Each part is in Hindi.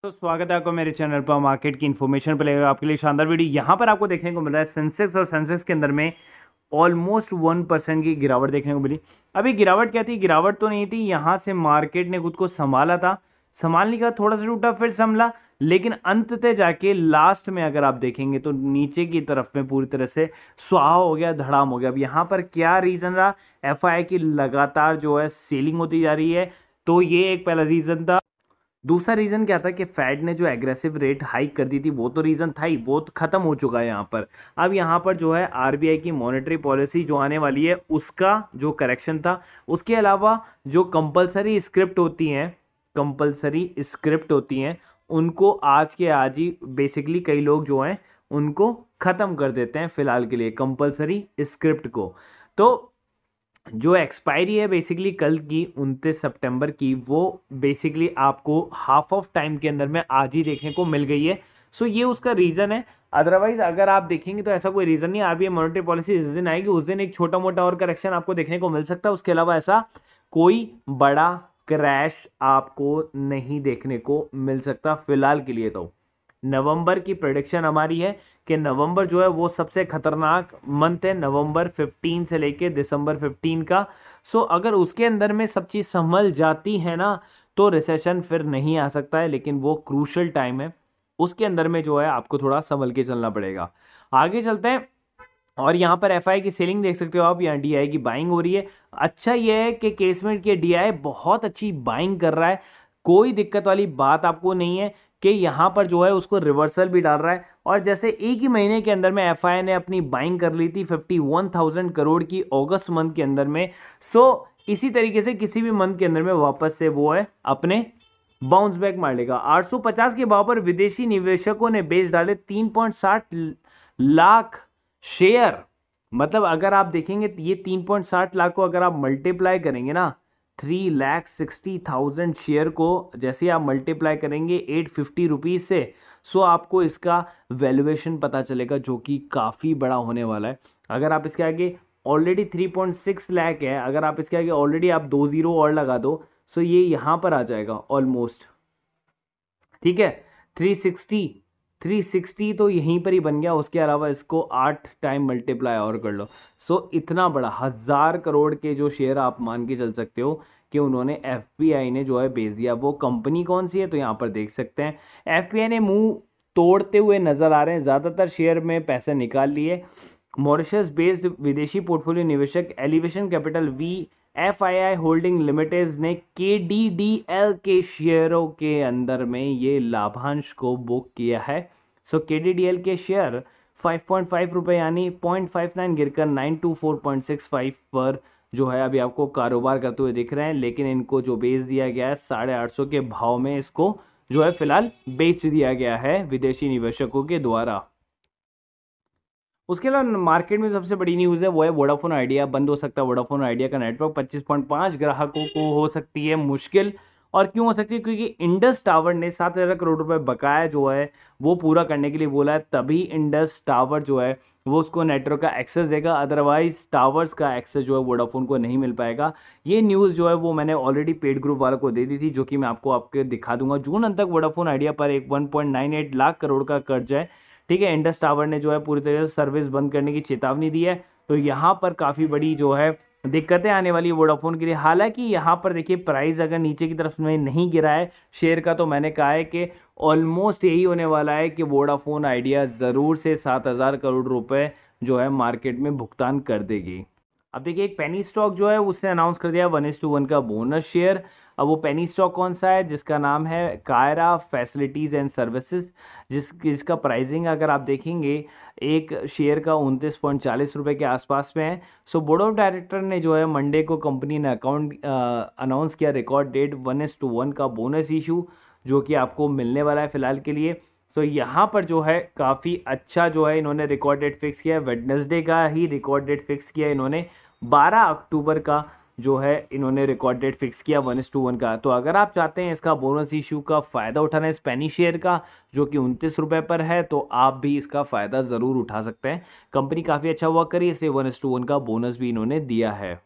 तो स्वागत है आपको मेरे चैनल पर। मार्केट की इन्फॉर्मेशन पर लेकर आपके लिए शानदार वीडियो यहाँ पर आपको देखने को मिल रहा है। सेंसेक्स और सेंसेक्स के अंदर में ऑलमोस्ट 1% की गिरावट देखने को मिली। अभी गिरावट क्या थी? गिरावट तो नहीं थी, यहाँ से मार्केट ने खुद को संभाला था, संभालने का थोड़ा सा टूटा फिर संभला, लेकिन अंततः जाके लास्ट में अगर आप देखेंगे तो नीचे की तरफ में पूरी तरह से स्वाहा हो गया, धड़ाम हो गया। अब यहाँ पर क्या रीजन रहा? एफआई की लगातार जो है सेलिंग होती जा रही है, तो ये एक पहला रीजन था। दूसरा रीजन क्या था कि फेड ने जो एग्रेसिव रेट हाइक कर दी थी, वो तो रीजन था ही, वो तो खत्म हो चुका है यहाँ पर। अब यहाँ पर जो है आरबीआई की मॉनेटरी पॉलिसी जो आने वाली है उसका जो करेक्शन था, उसके अलावा जो कंपलसरी स्क्रिप्ट होती हैं उनको आज के आज ही बेसिकली कई लोग जो हैं उनको खत्म कर देते हैं फिलहाल के लिए, कंपलसरी स्क्रिप्ट को। तो जो एक्सपायरी है बेसिकली कल की 29 सितंबर की, वो बेसिकली आपको हाफ ऑफ टाइम के अंदर में आज ही देखने को मिल गई है। सो ये उसका रीजन है। अदरवाइज अगर आप देखेंगे तो ऐसा कोई रीजन नहीं। आरबीआई मॉनेटरी पॉलिसी जिस दिन आएगी उस दिन एक छोटा मोटा और करेक्शन आपको देखने को मिल सकता है, उसके अलावा ऐसा कोई बड़ा क्रैश आपको नहीं देखने को मिल सकता फिलहाल के लिए। तो नवंबर की प्रेडिक्शन हमारी है कि नवंबर जो है वो सबसे खतरनाक मंथ है, नवंबर 15 से लेके दिसंबर 15 का। सो अगर उसके अंदर में सब चीज़ संभल जाती है ना तो रिसेशन फिर नहीं आ सकता है, लेकिन वो क्रूशल टाइम है, उसके अंदर में जो है आपको थोड़ा संभल के चलना पड़ेगा। आगे चलते हैं और यहाँ पर एफआई की सेलिंग देख सकते हो आप, यहाँ डीआई की बाइंग हो रही है। अच्छा ये है कि केसमेंट के डीआई बहुत अच्छी बाइंग कर रहा है, कोई दिक्कत वाली बात आपको नहीं है कि यहाँ पर जो है उसको रिवर्सल भी डाल रहा है। और जैसे एक ही महीने के अंदर में एफआई ने अपनी बाइंग कर ली थी 51,000 करोड़ की अगस्त मंथ के अंदर में, सो इसी तरीके से किसी भी मंथ के अंदर में वापस से वो है अपने बाउंस बैक मार लेगा। 850 के भाव पर विदेशी निवेशकों ने बेच डाले 3.60 लाख शेयर। मतलब अगर आप देखेंगे तो ये 3.60 लाख को अगर आप मल्टीप्लाई करेंगे ना 3,60,000 शेयर को, जैसे आप मल्टीप्लाई करेंगे 850 रुपीज से, सो आपको इसका वैल्यूएशन पता चलेगा जो कि काफ़ी बड़ा होने वाला है। अगर आप इसके आगे ऑलरेडी 3.6 लाख है, अगर आप इसके आगे ऑलरेडी आप 2 जीरो और लगा दो, सो ये यहां पर आ जाएगा ऑलमोस्ट, ठीक है। 360 तो यहीं पर ही बन गया, उसके अलावा इसको 8 टाइम मल्टीप्लाई और कर लो। सो इतना बड़ा 1,000 करोड़ के जो शेयर आप मान के चल सकते हो कि उन्होंने एफपीआई ने जो है बेच दिया। वो कंपनी कौन सी है तो यहाँ पर देख सकते हैं, एफपीआई ने मुंह तोड़ते हुए नजर आ रहे हैं, ज्यादातर शेयर में पैसे निकाल लिए। मॉरिशस बेस्ड विदेशी पोर्टफोलियो निवेशक Elevation Capital FII holding limited ने केडीडीएल के शेयरों के अंदर में ये लाभांश को बुक किया है। सो केडीडीएल के शेयर 5.5 रुपए यानी 0.59 गिरकर 924.65 पर जो है अभी आपको कारोबार करते हुए दिख रहे हैं, लेकिन इनको जो बेच दिया गया है 850 के भाव में, इसको जो है फिलहाल बेच दिया गया है विदेशी निवेशकों के द्वारा। उसके अलावा मार्केट में सबसे बड़ी न्यूज़ है वो है वोडाफोन आइडिया बंद हो सकता है। वोडाफोन आइडिया का नेटवर्क 25.5 ग्राहकों को हो सकती है मुश्किल। और क्यों हो सकती है? क्योंकि इंडस टावर ने 7,000 करोड़ रुपए बकाया जो है वो पूरा करने के लिए बोला है, तभी इंडस टावर जो है वो उसको नेटवर्क का एक्सेस देगा, अदरवाइज टावर्स का एक्सेस जो है वोडाफोन को नहीं मिल पाएगा। ये न्यूज़ जो है वो मैंने ऑलरेडी पेड ग्रुप वालों को दे दी थी, जो कि मैं आपके दिखा दूंगा। जून अंत तक वोडाफोन आइडिया पर एक 1.98 लाख करोड़ का कर्ज है, ठीक है। इंडस टावर ने जो है पूरी तरह से सर्विस बंद करने की चेतावनी दी है, तो यहाँ पर काफ़ी बड़ी जो है दिक्कतें आने वाली है वोडाफोन के लिए। हालांकि यहाँ पर देखिए प्राइस अगर नीचे की तरफ में नहीं गिरा है शेयर का, तो मैंने कहा है कि ऑलमोस्ट यही होने वाला है कि वोडाफोन आइडिया ज़रूर से 7,000 करोड़ रुपए जो है मार्केट में भुगतान कर देगी। अब देखिए एक पेनी स्टॉक जो है उसने अनाउंस कर दिया 1:1 का बोनस शेयर। अब वो पेनी स्टॉक कौन सा है? जिसका नाम है कायरा फैसिलिटीज़ एंड सर्विसेज, जिसका प्राइसिंग अगर आप देखेंगे एक शेयर का 29.40 रुपये के आसपास में है। सो बोर्ड ऑफ डायरेक्टर ने जो है मंडे को कंपनी ने अकाउंट अनाउंस किया रिकॉर्ड डेट 1:1 का बोनस इशू जो कि आपको मिलने वाला है फिलहाल के लिए। सो यहाँ पर जो है काफ़ी अच्छा जो है इन्होंने रिकॉर्ड डेट फिक्स किया है, वेडनेसडे का ही रिकॉर्ड डेट फिक्स किया इन्होंने, 12 अक्टूबर का जो है इन्होंने रिकॉर्ड डेट फिक्स किया 1:1 का। तो अगर आप चाहते हैं इसका बोनस इशू का फ़ायदा उठाना है स्पेनी शेयर का जो कि 29 रुपये पर है, तो आप भी इसका फ़ायदा ज़रूर उठा सकते हैं। कंपनी काफ़ी अच्छा वर्क करी, इसलिए 1:1 का बोनस भी इन्होंने दिया है।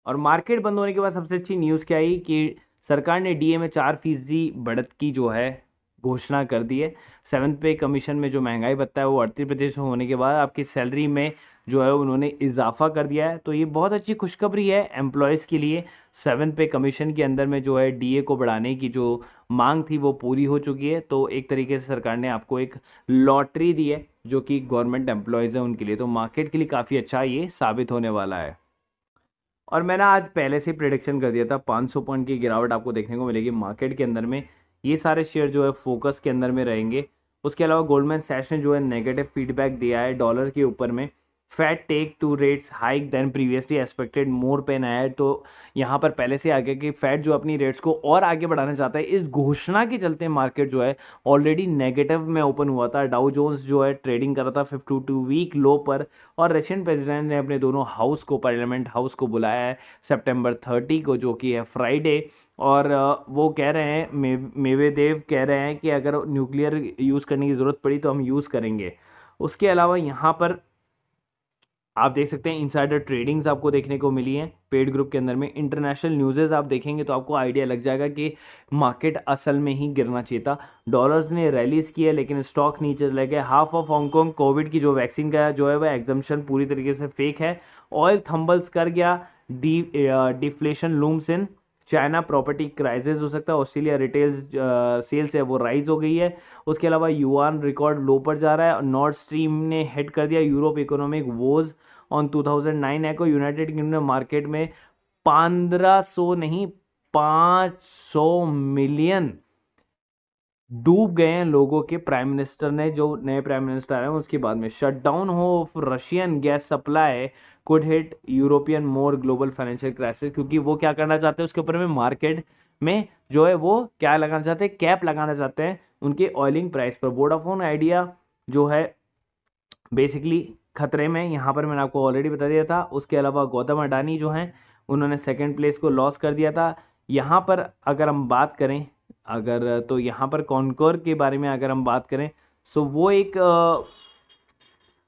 और मार्केट बंद होने के बाद सबसे अच्छी न्यूज़ क्या आई कि सरकार ने डीए में 4% बढ़त की जो है घोषणा कर दी है। 7th पे कमीशन में जो महंगाई भत्ता है वो 38% होने के बाद आपकी सैलरी में जो है उन्होंने इजाफा कर दिया है। तो ये बहुत अच्छी खुशखबरी है एम्प्लॉयज़ के लिए। 7th पे कमीशन के अंदर में जो है डीए को बढ़ाने की जो मांग थी वो पूरी हो चुकी है। तो एक तरीके से सरकार ने आपको एक लॉटरी दी है जो कि गवर्नमेंट एम्प्लॉयज़ है उनके लिए। तो मार्केट के लिए काफ़ी अच्छा ये साबित होने वाला है। और मैंने आज पहले से प्रिडिक्शन कर दिया था 500 पॉइंट की गिरावट आपको देखने को मिलेगी मार्केट के अंदर में। ये सारे शेयर जो है फोकस के अंदर में रहेंगे। उसके अलावा गोल्डमैन सैक्स ने जो है नेगेटिव फीडबैक दिया है डॉलर के ऊपर में। Fed take two rates hike than previously expected more pain ahead. तो यहाँ पर पहले से आगे कि फेड जो अपनी रेट्स को और आगे बढ़ाना चाहता है, इस घोषणा के चलते मार्केट जो है ऑलरेडी नेगेटिव में ओपन हुआ था। डाउ जोन्स जो है ट्रेडिंग कर रहा था 52 वीक लो पर। और रशियन प्रेसिडेंट ने अपने दोनों हाउस को, पार्लियामेंट हाउस को बुलाया है सितंबर 30 को, जो कि है फ्राइडे। और वो कह रहे हैं, मेवेदेव कह रहे हैं कि अगर न्यूक्लियर यूज़ करने की ज़रूरत पड़ी तो हम यूज़ करेंगे। उसके अलावा यहाँ पर आप देख सकते हैं इनसाइडर ट्रेडिंग्स आपको देखने को मिली हैं पेड ग्रुप के अंदर में। इंटरनेशनल न्यूज़ेस आप देखेंगे तो आपको आइडिया लग जाएगा कि मार्केट असल में ही गिरना चाहिए था। डॉलर्स ने रैलीज किया लेकिन स्टॉक नीचे चले गए। हाफ ऑफ हांगकांग कोविड की जो वैक्सीन का जो है वह एग्जम्पशन पूरी तरीके से फेक है। ऑयल थंबल्स कर गया। Deflation looms in China. Property crisis हो सकता है। ऑस्ट्रेलिया रिटेल सेल्स है वो राइज हो गई है। उसके अलावा युआन रिकॉर्ड लो पर जा रहा है। नॉर्थ स्ट्रीम ने हिट कर दिया Europe economic was on 2009 echo. United Kingdom market में 1500 नहीं 500 मिलियन डूब गए हैं लोगों के। प्राइम मिनिस्टर ने, जो नए प्राइम मिनिस्टर आए हैं उसके बाद में, शटडाउन हो Russian gas supply could hit European more global financial crisis. क्योंकि वो क्या करना चाहते हैं उसके ऊपर में मार्केट में जो है वो क्या लगाना चाहते हैं, कैप लगाना चाहते हैं उनके ऑयलिंग प्राइस पर। वोडाफोन आइडिया जो है बेसिकली खतरे में, यहाँ पर मैंने आपको ऑलरेडी बता दिया था। उसके अलावा गौतम अडानी जो हैं उन्होंने सेकेंड प्लेस को लॉस कर दिया था। यहाँ पर अगर हम बात करें तो यहाँ पर कॉनकोर के बारे में अगर हम बात करें सो वो एक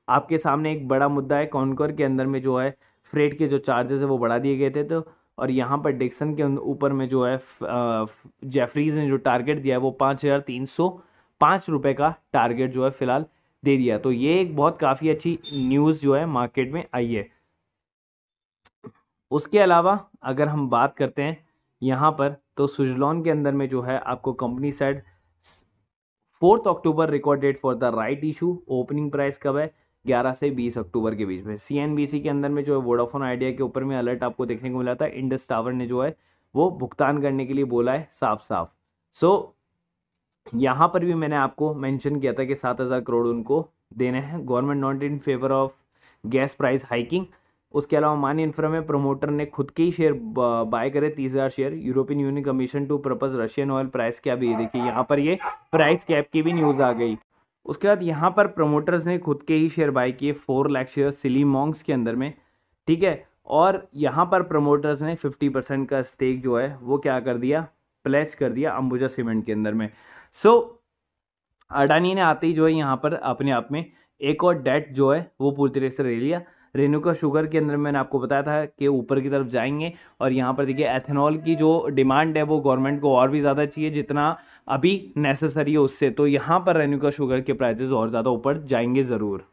आपके सामने एक बड़ा मुद्दा है। कॉनकोर के अंदर में जो है फ्रेट के जो चार्जेस है वो बढ़ा दिए गए थे। तो और यहाँ पर डिक्सन के ऊपर में जो है जेफरीज ने जो टारगेट दिया है वो 5305 रुपये का टारगेट जो है फिलहाल दे दिया। तो ये एक बहुत काफ़ी अच्छी न्यूज़ जो है मार्केट में आई है। उसके अलावा अगर हम बात करते हैं यहाँ पर तो सुजलॉन के अंदर में जो है आपको company side 4 October record date for the right issue. Opening price कब है? 11 से 20 अक्टूबर के बीच में। सीएनबीसी के अंदर में जो है वोडाफोन आइडिया के ऊपर में अलर्ट आपको देखने को मिला था। इंडस टावर ने जो है वो भुगतान करने के लिए बोला है साफ साफ। सो यहाँ पर भी मैंने आपको मेंशन किया था कि 7000 करोड़ उनको देने हैं। Government not in favour of gas price hiking. उसके अलावा मानी इंफ्रा में प्रमोटर ने खुद के ही शेयर बाय करे 30,000 share. European Union commission to propose Russian oil price क्या भी, देखिए यहाँ पर ये प्राइस कैप की भी न्यूज़ आ गई। उसके बाद यहाँ पर प्रमोटर्स ने खुद के ही शेयर बाय किए 4 लाख शेयर सिली मॉन्ग्स के अंदर में, ठीक है। और यहाँ पर प्रमोटर्स ने 50% का स्टेक जो है वो क्या कर दिया, प्लेस कर दिया अंबुजा सीमेंट के अंदर में। सो अडानी ने आते ही जो है यहाँ पर अपने आप में एक और डेट जो है वो पूरी तरह से ले लिया। रेणुका शुगर के अंदर मैंने आपको बताया था कि ऊपर की तरफ जाएंगे। और यहाँ पर देखिए एथेनॉल की जो डिमांड है वो गवर्नमेंट को और भी ज़्यादा चाहिए जितना अभी नेसेसरी है उससे। तो यहाँ पर रेणुका शुगर के प्राइसेस और ज़्यादा ऊपर जाएंगे ज़रूर।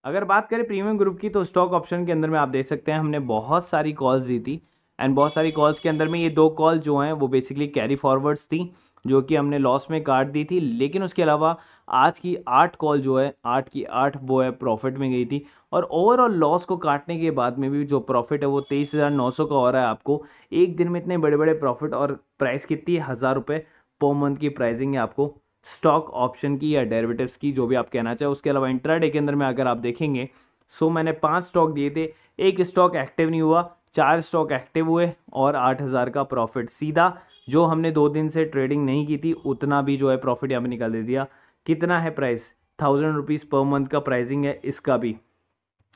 अगर बात करें प्रीमियम ग्रुप की तो स्टॉक ऑप्शन के अंदर में आप देख सकते हैं हमने बहुत सारी कॉल्स दी थी। एंड बहुत सारी कॉल्स के अंदर में ये 2 कॉल जो हैं वो बेसिकली कैरी फॉरवर्ड्स थी जो कि हमने लॉस में काट दी थी। लेकिन उसके अलावा आज की 8 कॉल जो है 8 की 8 वो है प्रॉफिट में गई थी। और ओवरऑल लॉस को काटने के बाद में भी जो प्रॉफिट है वो 23,900 का हो रहा है आपको। एक दिन में इतने बड़े बड़े प्रॉफिट और प्राइस कितनी है, 1000 रुपये पर मंथ की प्राइसिंग है आपको स्टॉक ऑप्शन की या डेरिवेटिव्स की, जो भी आप कहना चाहे। उसके अलावा इंट्राडे के अंदर में अगर आप देखेंगे सो मैंने 5 स्टॉक दिए थे, एक स्टॉक एक्टिव नहीं हुआ, 4 स्टॉक एक्टिव हुए और 8,000 का प्रॉफिट सीधा। जो हमने 2 दिन से ट्रेडिंग नहीं की थी उतना भी जो है प्रॉफिट यहाँ पे निकाल दे दिया। कितना है प्राइस, 1000 रुपीज़ पर मंथ का प्राइसिंग है इसका भी।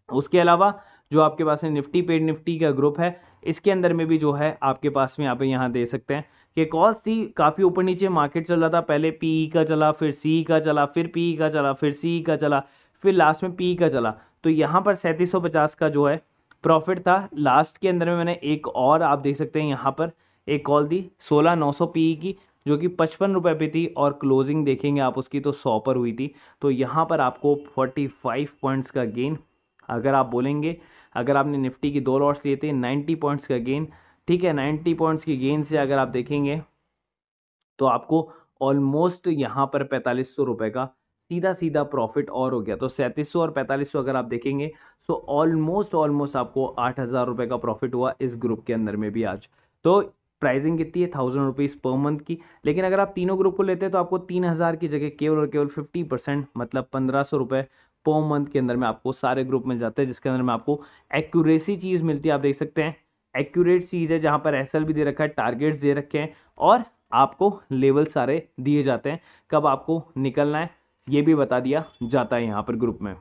उसके अलावा जो आपके पास है निफ्टी पेड निफ्टी का ग्रुप है, इसके अंदर में भी जो है आपके पास में आप यहाँ दे सकते हैं कि कॉल्स थी काफ़ी ऊपर नीचे मार्केट चल रहा था। पहले पीई का चला, फिर सी का चला, फिर पीई का चला, फिर सी का चला, फिर लास्ट में पीई का चला। तो यहाँ पर 3750 का जो है प्रॉफिट था। लास्ट के अंदर में मैंने एक और आप देख सकते हैं यहाँ पर एक कॉल थी 16,900 पी की, जो कि 55 रुपये पे थी, और क्लोजिंग देखेंगे आप उसकी तो 100 पर हुई थी। तो यहाँ पर आपको 45 पॉइंट्स का गेन, अगर आप बोलेंगे, अगर आपने निफ्टी की 2 लॉट्स लिए थे 90 पॉइंट्स का गेन, ठीक है, 90 पॉइंट्स की गेन से अगर आप देखेंगे तो आपको ऑलमोस्ट यहाँ पर 4500 रुपये का सीधा सीधा प्रॉफिट और हो गया। तो 3700 और 4500 अगर आप देखेंगे, सो ऑलमोस्ट आपको 8000 रुपये का प्रॉफिट हुआ इस ग्रुप के अंदर में भी आज। तो प्राइसिंग कितनी है, 1000 रुपीज़ पर मंथ की। लेकिन अगर आप तीनों ग्रुप को लेते हैं तो आपको 3000 की जगह केवल और केवल 50%, मतलब 1500 रुपये पर मंथ के अंदर में आपको सारे ग्रुप मिल जाते हैं, जिसके अंदर में आपको एक्यूरेसी चीज़ मिलती है। आप देख सकते हैं एक्यूरेट चीज़ है, जहाँ पर एसएल भी दे रखा है, टारगेट्स दे रखे हैं, और आपको लेवल सारे दिए जाते हैं, कब आपको निकलना है ये भी बता दिया जाता है यहाँ पर ग्रुप में।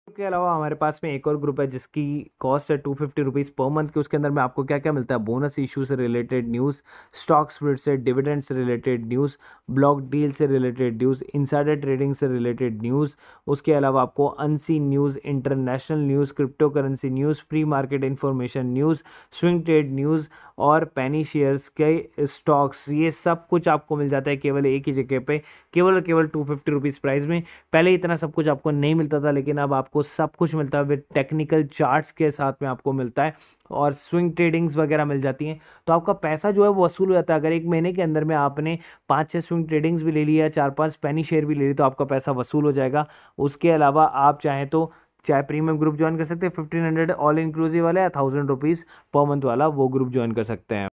के अलावा हमारे पास में एक और ग्रुप है जिसकी कॉस्ट है 250 रुपीज़ पर मंथ की। उसके अंदर में आपको क्या क्या मिलता है, बोनस इशू से रिलेटेड न्यूज़, स्टॉक स्प्लिट से, डिविडेंड से रिलेटेड न्यूज़, ब्लॉक डील से रिलेटेड न्यूज़, इनसाइडर ट्रेडिंग से रिलेटेड न्यूज़। उसके अलावा आपको unseen news, international news, crypto currency news, pre market information news, swing trade news, और पेनी शेयर्स के स्टॉक्स, ये सब कुछ आपको मिल जाता है केवल एक ही जगह पे, केवल और केवल 250 रुपीज़ प्राइस में। पहले इतना सब कुछ आपको नहीं मिलता था, लेकिन अब आपको सब कुछ मिलता है विद टेक्निकल चार्ट्स के साथ में आपको मिलता है, और स्विंग ट्रेडिंग्स वगैरह मिल जाती हैं। तो आपका पैसा जो है वो वसूल हो जाता है। अगर एक महीने के अंदर में आपने 5-6 स्विंग ट्रेडिंग्स भी ले लिया, 4-5 पेनी शेयर भी ले ली, तो आपका पैसा वसूल हो जाएगा। उसके अलावा आप चाहें तो चाहे प्रीमियम ग्रुप ज्वाइन कर सकते हैं, 1500 ऑल इंक्लूसिव वाला, या 1000 रुपीज़ पर मंथ वाला वो ग्रुप ज्वाइन कर सकते हैं।